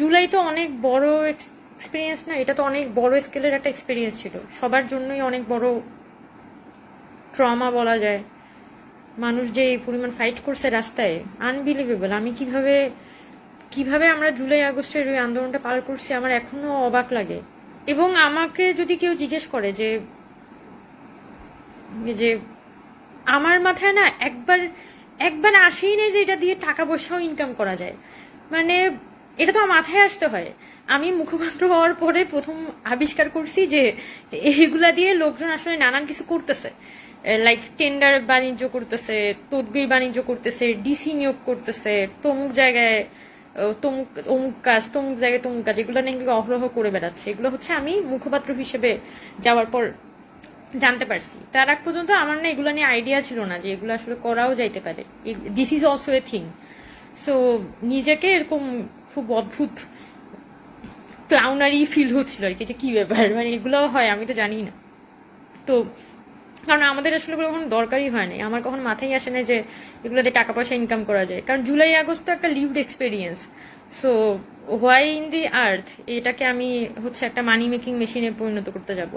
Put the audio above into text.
জুলাই তো অনেক বড় এক্সপিরিয়েন্স না, এটা তো অনেক বড় স্কেলের একটা এক্সপিরিয়েন্স ছিল, সবার জন্যই অনেক বড় ট্রমা বলা যায়। মানুষ যে এই পরিমাণ ফাইট করছে রাস্তায়, আনবিলিভেবল। আমি কিভাবে কিভাবে আমরা জুলাই আগস্টের ওই আন্দোলনটা পার করছি আমার এখনো অবাক লাগে। এবং আমাকে যদি কেউ জিজ্ঞেস করে যে যে আমার মাথায় না একবার একবার আসেই নেই যে এটা দিয়ে টাকা পয়সাও ইনকাম করা যায়, মানে এটা তো আমার মাথায় আসতে হয়। আমি মুখপাত্র হওয়ার পরে প্রথম আবিষ্কার করছি যে এইগুলা দিয়ে লোকজন আসলে নানান কিছু করতেছে, লাইক টেন্ডার বাণিজ্য করতেছে, তদবির বাণিজ্য করতেছে, ডিসি নিয়োগ করতেছে, তমুক জায়গায় তমুক অমুক কাজ, তমুক জায়গায় তমুক কাজ, এগুলো নাকি অহরহ করে বেড়াচ্ছে। এগুলো হচ্ছে আমি মুখপাত্র হিসেবে যাওয়ার পর জানতে পারছি। তার আগ পর্যন্ত আমার না এগুলো নিয়ে আইডিয়া ছিল না যে এগুলো আসলে করাও যাইতে পারে। This is also a thing. So নিজেকে এরকম খুব অদ্ভুত ক্লাউনারি ফিল হচ্ছিল আর কি, যে কি ব্যাপার, মানে এগুলোও হয় আমি তো জানি না। তো কারণ আমাদের আসলে কখনো দরকারই হয় না, আমার কখন মাথায় আসে না যে এগুলোতে টাকা পয়সা ইনকাম করা যায়। কারণ জুলাই আগস্ট তো একটা lived experience. So why in the earth এটাকে আমি হচ্ছে একটা মানি মেকিং মেশিনে পরিণত করতে যাব?